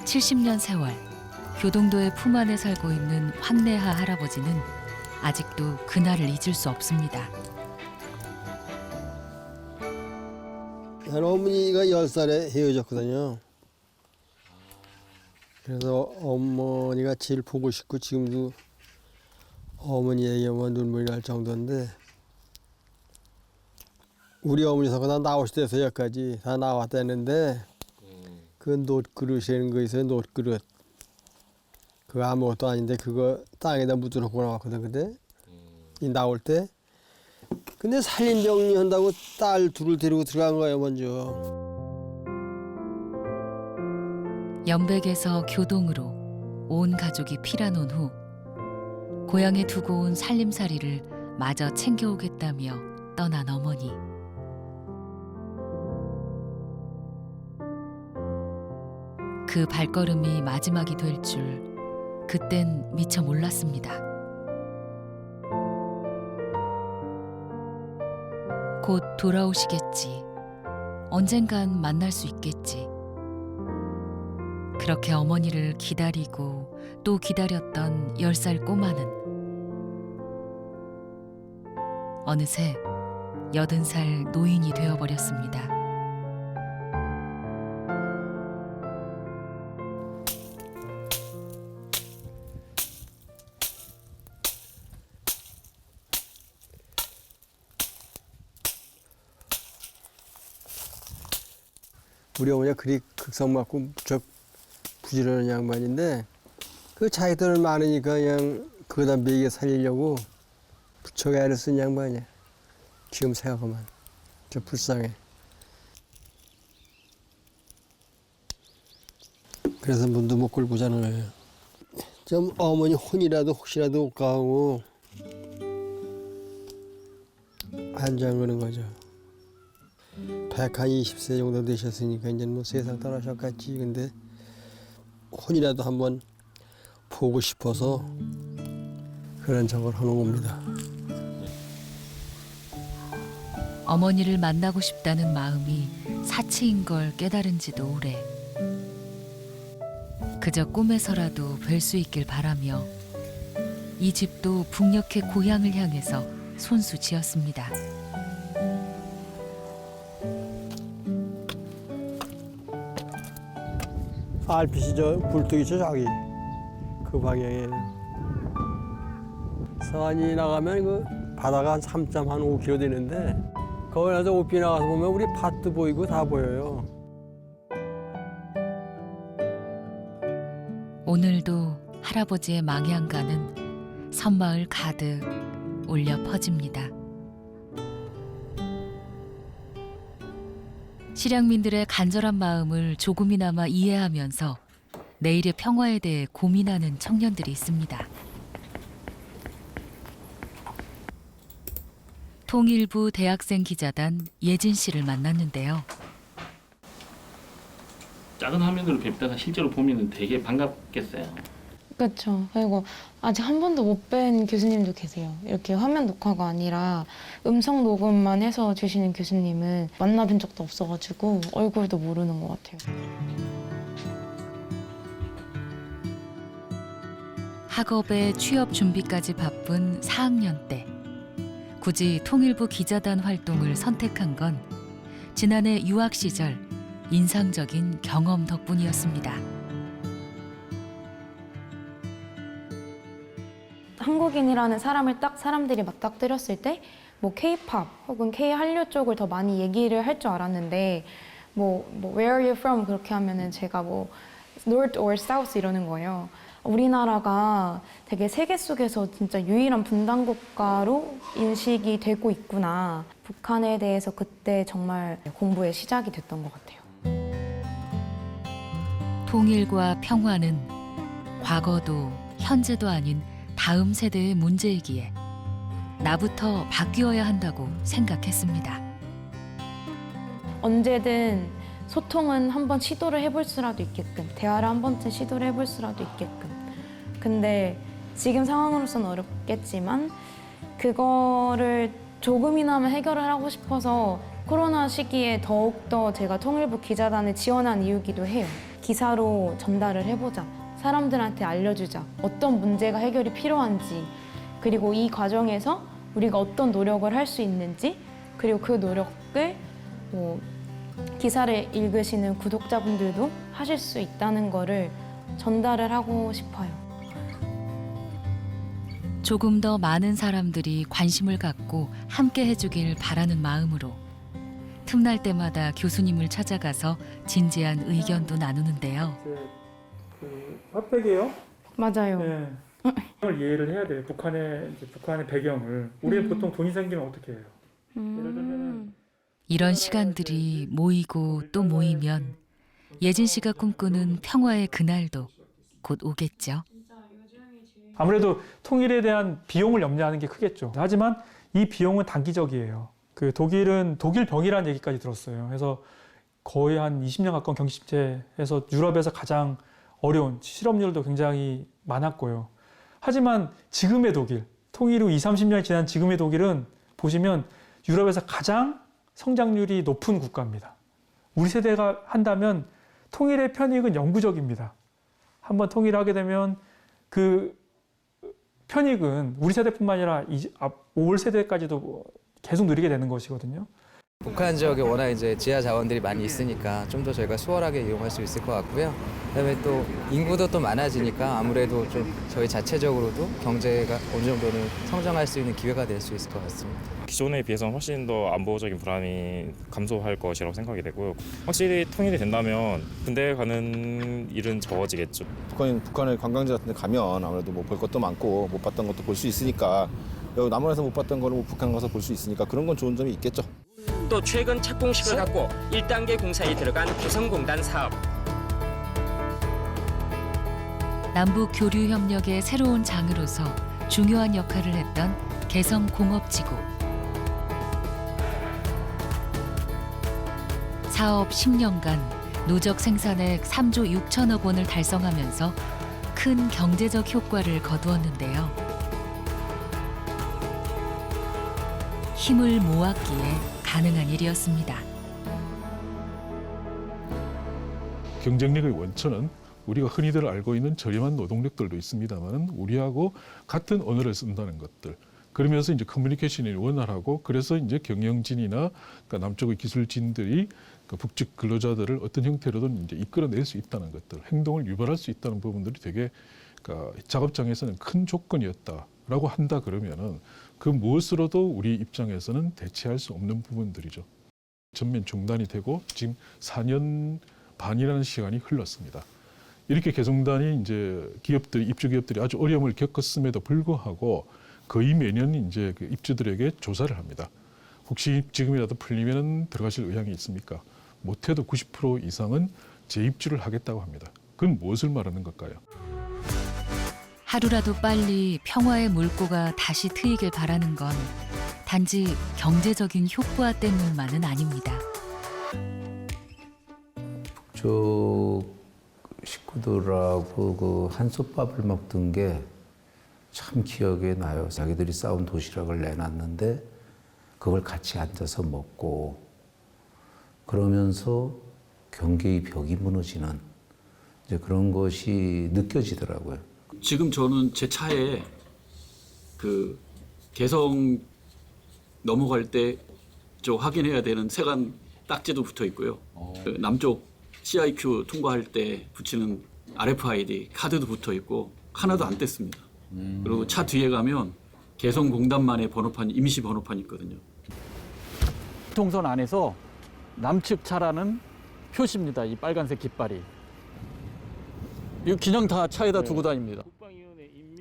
70년 세월, 교동도의 품 안에 살고 있는 황내하 할아버지는 아직도 그날을 잊을 수 없습니다. 어머니가 10살에 헤어졌거든요. 그래서 어머니가 제일 보고 싶고 지금도 어머니 얘기하면 눈물이 날 정도인데 우리 어머니 사고 나오실 때서 여기까지 다 나왔다는데 그 놋그릇이라는 거 있어요. 놋그릇. 그거 아무것도 아닌데 그거 땅에다 묻어놓고 나왔거든. 근데 이 나올 때 근데 살림 정리한다고 딸 둘을 데리고 들어간 거예요 먼저. 연백에서 교동으로 온 가족이 피라논 후 고향에 두고 온 살림살이를 마저 챙겨오겠다며 떠난 어머니. 그 발걸음이 마지막이 될 줄 그땐 미처 몰랐습니다. 곧 돌아오시겠지. 언젠간 만날 수 있겠지. 그렇게 어머니를 기다리고 또 기다렸던 10살 꼬마는 어느새 80살 노인이 되어버렸습니다. 우리 어머니가 그리 극성 맞고 무척 부지런한 양반인데 그 자기들 많으니까 그냥 그거다 먹여 살리려고 부쩍 애를 쓴 양반이야. 지금 생각하면 저 불쌍해. 그래서 문도 못 끌고 자는 거예요. 좀 어머니 혼이라도 혹시라도 못 가고 안 잠그는 거죠. 120세 정도 되셨으니까 이제 뭐 세상 떠나셨겠지. 근데 혼이라도 한번 보고 싶어서 그런 작업을 하는 겁니다. 어머니를 만나고 싶다는 마음이 사치인 걸 깨달은 지도 오래. 그저 꿈에서라도 뵐 수 있길 바라며 이 집도 북녘의 고향을 향해서 손수 지었습니다. 알빛이 저 굴뚝이 저기 그 방향에 서안이 나가면 그 바다가 한 3.5km 되는데 거기 나서 오피 나가서 보면 우리 밭도 보이고 다 보여요. 오늘도 할아버지의 망향가는 섬마을 가득 울려 퍼집니다. 실향민들의 간절한 마음을 조금이나마 이해하면서 내일의 평화에 대해 고민하는 청년들이 있습니다. 통일부 대학생 기자단 예진 씨를 만났는데요. 작은 화면으로 뵙다가 실제로 보면 되게 반갑겠어요. 그렇죠. 그리고 아직 한 번도 못 뵌 교수님도 계세요. 이렇게 화면 녹화가 아니라 음성 녹음만 해서 주시는 교수님은 만나뵌 적도 없어가지고 얼굴도 모르는 것 같아요. 학업에 취업 준비까지 바쁜 4학년 때 굳이 통일부 기자단 활동을 선택한 건 지난해 유학 시절 인상적인 경험 덕분이었습니다. 한국인이라는 사람을 딱 사람들이 맞닥뜨렸을 때 뭐 K-pop 혹은 K-한류 쪽을 더 많이 얘기를 할 줄 알았는데 뭐 Where are you from? 그렇게 하면은 제가 뭐 North or South 이러는 거예요. 우리나라가 되게 세계 속에서 진짜 유일한 분단 국가로 인식이 되고 있구나. 북한에 대해서 그때 정말 공부의 시작이 됐던 것 같아요. 통일과 평화는 과거도 현재도 아닌 다음 세대의 문제이기에 나부터 바뀌어야 한다고 생각했습니다. 언제든 소통은 한번 시도를 해볼 수라도 있게끔, 대화를 한 번쯤 시도를 해볼 수라도 있게끔. 근데 지금 상황으로서는 어렵겠지만 그거를 조금이나마 해결을 하고 싶어서 코로나 시기에 더욱더 제가 통일부 기자단에 지원한 이유기도 해요. 기사로 전달을 해보자. 사람들한테 알려주자. 어떤 문제가 해결이 필요한지, 그리고 이 과정에서 우리가 어떤 노력을 할 수 있는지, 그리고 그 노력을 뭐 기사를 읽으시는 구독자분들도 하실 수 있다는 거를 전달을 하고 싶어요. 조금 더 많은 사람들이 관심을 갖고 함께 해주길 바라는 마음으로 틈날 때마다 교수님을 찾아가서 진지한 의견도 나누는데요. 그 핫팩이에요? 맞아요. 네. 을 이해를 해야 돼요. 북한의 배경을. 우리는 보통 돈이 생기면 어떻게 해요? 예를 들면 이런 시간들이 모이고 또 모이면 예진 씨가 꿈꾸는 평화의 그날도 곧 오겠죠. 아무래도 통일에 대한 비용을 염려하는 게 크겠죠. 하지만 이 비용은 단기적이에요. 그 독일은 독일병이라는 얘기까지 들었어요. 그래서 거의 한 20년 가까운 경기 침체에서 유럽에서 가장 어려운 실업률도 굉장히 많았고요. 하지만 지금의 독일, 통일 후 20, 30년이 지난 지금의 독일은 보시면 유럽에서 가장 성장률이 높은 국가입니다. 우리 세대가 한다면 통일의 편익은 영구적입니다. 한번 통일하게 되면 그 편익은 우리 세대뿐만 아니라 올 세대까지도 계속 누리게 되는 것이거든요. 북한 지역에 워낙 이제 지하 자원들이 많이 있으니까 좀 더 저희가 수월하게 이용할 수 있을 것 같고요. 그다음에 또 인구도 또 많아지니까 아무래도 좀 저희 자체적으로도 경제가 어느 정도는 성장할 수 있는 기회가 될 수 있을 것 같습니다. 기존에 비해서는 훨씬 더 안보적인 불안이 감소할 것이라고 생각이 되고요. 확실히 통일이 된다면 군대에 가는 일은 적어지겠죠. 북한의 관광지 같은 데 가면 아무래도 뭐 볼 것도 많고 못 봤던 것도 볼 수 있으니까 여기 남한에서 못 봤던 거를 뭐 북한 가서 볼 수 있으니까 그런 건 좋은 점이 있겠죠. 또 최근 착공식을 갖고 1단계 공사에 들어간 개성공단 사업. 남북 교류 협력의 새로운 장으로서 중요한 역할을 했던 개성공업지구. 사업 10년간 누적 생산액 3조 6천억 원을 달성하면서 큰 경제적 효과를 거두었는데요. 힘을 모았기에 가능한 일이었습니다. 경쟁력의 원천은 우리가 흔히들 알고 있는 저렴한 노동력들도 있습니다만 우리하고 같은 언어를 쓴다는 것들. 그러면서 이제 커뮤니케이션이 원활하고 그래서 이제 경영진이나 그러니까 남쪽의 기술진들이 그 북측 근로자들을 어떤 형태로든 이제 이끌어낼 수 있다는 것들, 행동을 유발할 수 있다는 부분들이 되게 그러니까 작업장에서는 큰 조건이었다라고 한다 그러면은 그 무엇으로도 우리 입장에서는 대체할 수 없는 부분들이죠. 전면 중단이 되고 지금 4년 반이라는 시간이 흘렀습니다. 이렇게 개성단이 이제 입주 기업들이 아주 어려움을 겪었음에도 불구하고 거의 매년 이제 그 입주들에게 조사를 합니다. 혹시 지금이라도 풀리면 들어가실 의향이 있습니까? 못해도 90% 이상은 재입주를 하겠다고 합니다. 그건 무엇을 말하는 걸까요? 하루라도 빨리 평화의 물꼬가 다시 트이길 바라는 건 단지 경제적인 효과 때문만은 아닙니다. 북쪽 식구들하고 그 한솥밥을 먹던 게 참 기억에 나요. 자기들이 싸운 도시락을 내놨는데 그걸 같이 앉아서 먹고 그러면서 경계의 벽이 무너지는 이제 그런 것이 느껴지더라고요. 지금 저는 제 차에 그 개성 넘어갈 때 저 확인해야 되는 세관 딱지도 붙어 있고요. 그 남쪽 CIQ 통과할 때 붙이는 RFID 카드도 붙어 있고 하나도 안 뗐습니다. 그리고 차 뒤에 가면 개성공단만의 번호판, 임시 번호판이 있거든요. 통선 안에서 남측 차라는 표시입니다. 이 빨간색 깃발이. 이거 그냥 다 차에다 두고 다닙니다.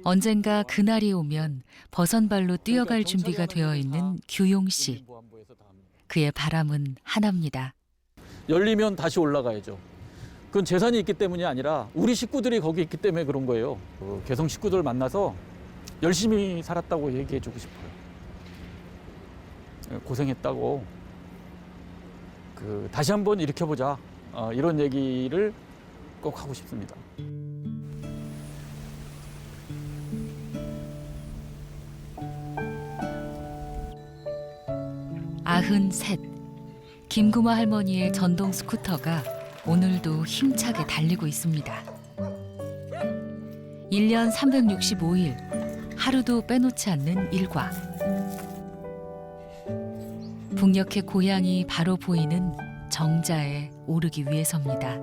언젠가 그날이 오면 버선발로 뛰어갈 준비가 되어 있는 규용 씨. 그의 바람은 하나입니다. 열리면 다시 올라가야죠. 그건 재산이 있기 때문이 아니라 우리 식구들이 거기 있기 때문에 그런 거예요. 그 개성 식구들 만나서 열심히 살았다고 얘기해주고 싶어요. 고생했다고. 다시 한번 일으켜보자. 이런 얘기를 꼭 하고 싶습니다. 아흔 셋, 김구마 할머니의 전동 스쿠터가 오늘도 힘차게 달리고 있습니다. 1년 365일 하루도 빼놓지 않는 일과 북녘의 고향이 바로 보이는 정자에 오르기 위해서입니다.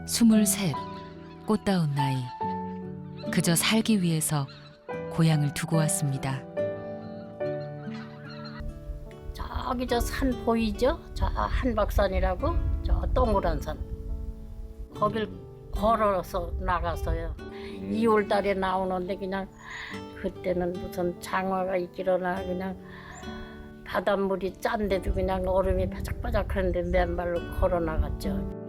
23, 꽃다운 나이. 그저 살기 위해서 고향을 두고 왔습니다. 저기 저 산 보이죠? 저 한박산이라고 저 동그란 산. 거길 걸어서 나가서요. 2월 달에 나오는데 그냥 그때는 무슨 장화가 있기로나 그냥 바닷물이 짠데도 그냥 얼음이 바짝바짝한데 맨발로 걸어 나갔죠.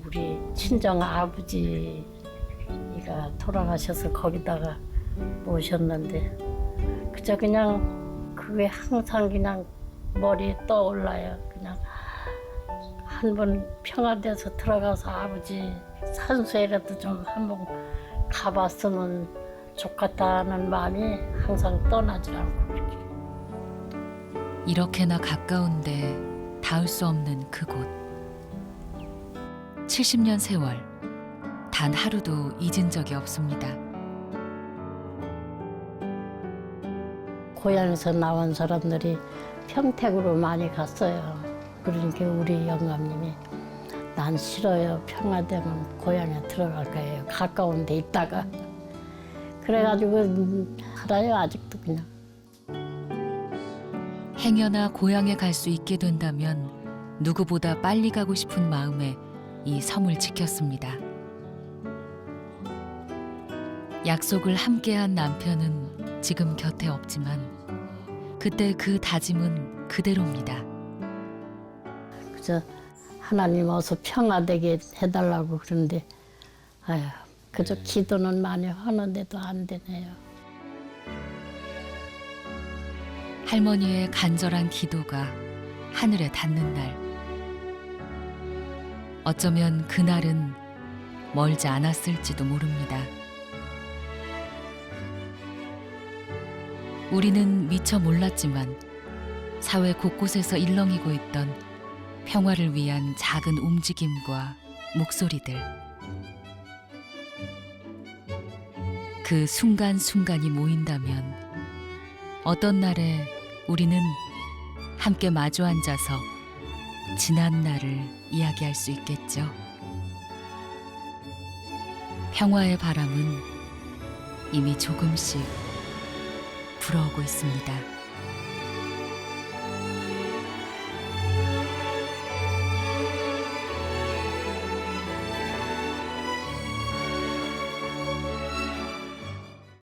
우리 친정 아버지가 돌아가셔서 거기다가 모셨는데 그저 그냥 그게 항상 그냥 머리에 떠올라요. 그냥 한번 평화돼서 들어가서 아버지 산소에라도 좀 한번 가봤으면 좋겠다는 마음이 항상 떠나지 않고 그렇게. 이렇게나 가까운데 닿을 수 없는 그곳. 70년 세월, 단 하루도 잊은 적이 없습니다. 고향에서 나온 사람들이 평택으로 많이 갔어요. 그러니까 우리 영감님이 난 싫어요. 평화되면 고향에 들어갈 거예요. 가까운 데 있다가. 그래가지고 살아요. 아직도 그냥. 행여나 고향에 갈 수 있게 된다면 누구보다 빨리 가고 싶은 마음에 이 섬을 지켰습니다. 약속을 함께한 남편은 지금 곁에 없지만 그때 그 다짐은 그대로입니다. 그저 하나님 어서 평화되게 해달라고 그러는데 아휴 그저 기도는 많이 하는데도 안 되네요. 할머니의 간절한 기도가 하늘에 닿는 날. 어쩌면 그날은 멀지 않았을지도 모릅니다. 우리는 미처 몰랐지만 사회 곳곳에서 일렁이고 있던 평화를 위한 작은 움직임과 목소리들. 그 순간순간이 모인다면 어떤 날에 우리는 함께 마주 앉아서 지난 날을 이야기할 수 있겠죠. 평화의 바람은 이미 조금씩 불어오고 있습니다.